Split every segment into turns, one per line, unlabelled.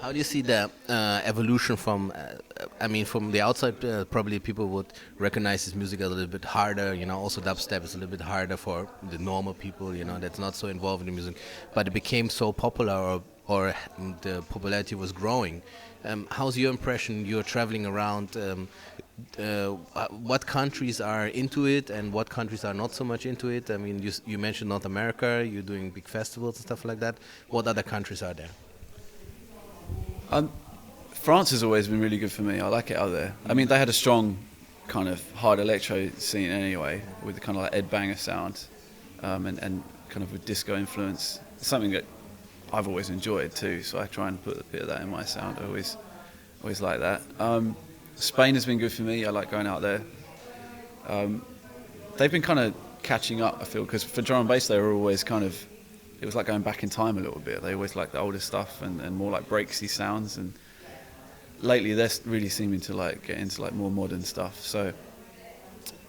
How do you see the evolution from? I mean, from the outside, probably people would recognize this music a little bit harder. You know, also dubstep is a little bit harder for the normal people. You know, that's not so involved in the music, but it became so popular, or the popularity was growing. How's your impression? You're traveling around. What countries are into it, and what countries are not so much into it? I mean, you mentioned North America. You're doing big festivals and stuff like that. What other countries are there?
France has always been really good for me. I like it out there. I mean, they had a strong kind of hard electro scene anyway, with the kind of like Ed Banger sound, and kind of with disco influence. It's something that I've always enjoyed too, so I try and put a bit of that in my sound. I always like that. Spain has been good for me. I like going out there. They've been kind of catching up, I feel, because for drum and bass they were always kind of, it was like going back in time a little bit. They always liked the older stuff and more like breaksy sounds, and lately they're really seeming to like get into like more modern stuff. So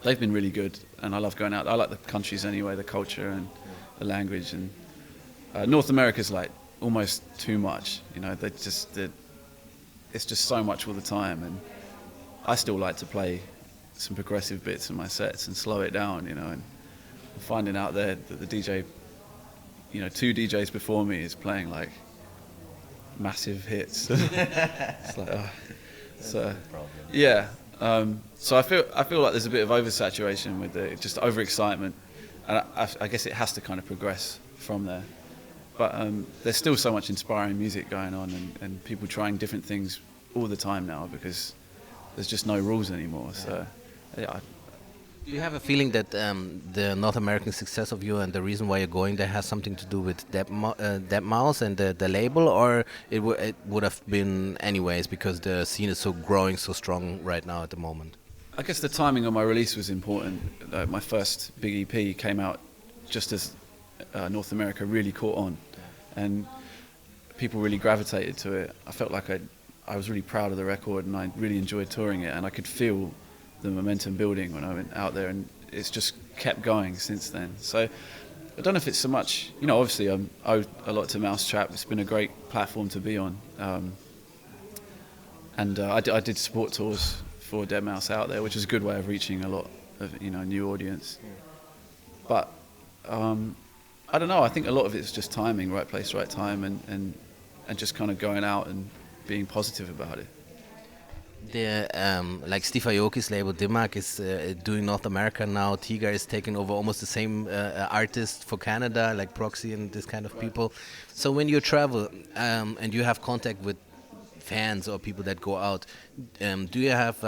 they've been really good, and I love going out. I like the countries anyway, the culture and the language. And North America's like almost too much, you know. It's just so much all the time, and I still like to play some progressive bits in my sets and slow it down, you know. And finding out there that the DJ, you know, 2 DJs before me is playing like massive hits. It's like, so yeah. So I feel like there's a bit of oversaturation with just overexcitement, and I guess it has to kind of progress from there. But there's still so much inspiring music going on, and people trying different things all the time now, because there's just no rules anymore. So yeah.
Do you have a feeling that the North American success of you and the reason why you're going there has something to do with Deadmau5 and the label, or it would have been anyways because the scene is so growing so strong right now at the moment?
I guess the timing of my release was important. My first big EP came out just as North America really caught on, and people really gravitated to it. I felt like I was really proud of the record, and I really enjoyed touring it, and I could feel the momentum building when I went out there, and it's just kept going since then. So I don't know if it's so much, you know, obviously I owe a lot to Mousetrap. It's been a great platform to be on, and I did support tours for Deadmau5 out there, which is a good way of reaching a lot of, you know, new audience. But I don't know, I think a lot of it is just timing, right place, right time, and just kind of going out and being positive about it.
The like Steve Aoki's label Dimag is doing North America now. Tiga is taking over almost the same artist for Canada, like Proxy and this kind of people. So when you travel and you have contact with fans or people that go out, do you have?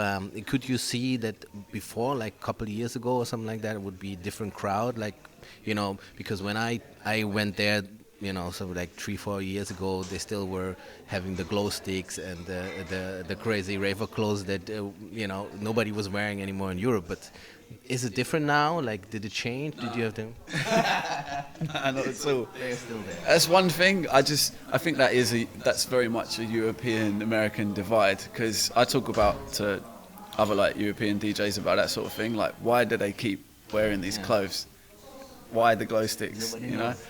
Could you see that before, like a couple of years ago or something like that, it would be a different crowd? Like, you know, because when I went there, you know, so like 3-4 years ago, they still were having the glow sticks and the crazy raver clothes that you know, nobody was wearing anymore in Europe. But is it different now? Like, did it change? Did you have them?
No, not at all.
They're still there.
That's one thing. I think that's very much a European American divide, because I talk about to other like European DJs about that sort of thing. Like, why do they keep wearing these clothes? Why the glow sticks?
Nobody
you know.
knows.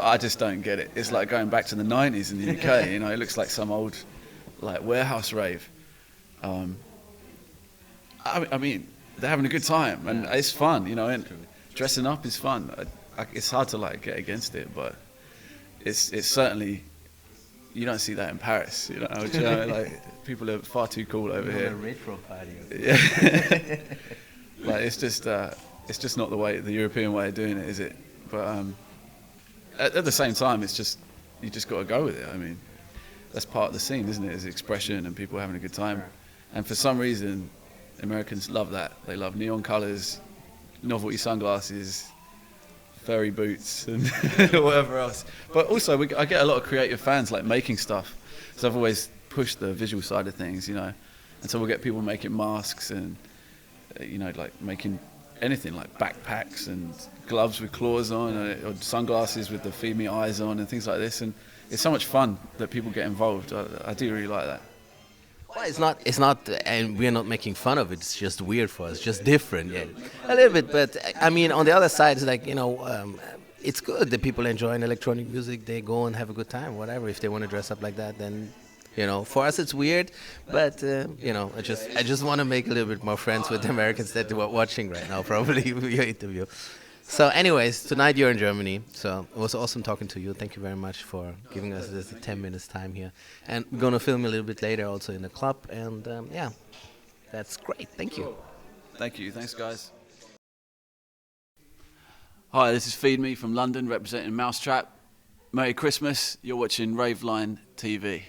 I just don't get it. It's like going back to the 90s in the UK, you know, it looks like some old like warehouse rave. I mean, they're having a good time, and it's fun, you know, and dressing up is fun. It's hard to like get against it, but it's certainly, you don't see that in Paris, you know, like people are far too cool over here.
A retro party.
Yeah. Like it's just not the European way of doing it, is it? But at the same time, it's just, you just got to go with it. I mean, that's part of the scene, isn't it? Is expression and people having a good time. And for some reason, Americans love that. They love neon colours, novelty sunglasses, furry boots, and whatever else. But also, I get a lot of creative fans like making stuff. So I've always pushed the visual side of things, you know. And so we'll get people making masks and, you know, like making anything like backpacks and gloves with claws on, or sunglasses with the feed me eyes on and things like this. And it's so much fun that people get involved. I do really like that.
Well, it's not, and we're not making fun of it. It's just weird for us, just different, yeah, a little bit. But I mean, on the other side, it's like, you know, it's good. The people enjoying electronic music, they go and have a good time, whatever. If they want to dress up like that, then for us it's weird, but I just want to make a little bit more friends with the Americans that were watching right now, probably your interview. So, anyways, tonight you're in Germany, so it was awesome talking to you. Thank you very much for giving us this 10 minutes time here, and we're gonna film a little bit later also in the club, and yeah, that's great. Thank you.
Thank you. Thanks, guys. Hi, this is Feed Me from London, representing Mousetrap. Merry Christmas. You're watching Raveline TV.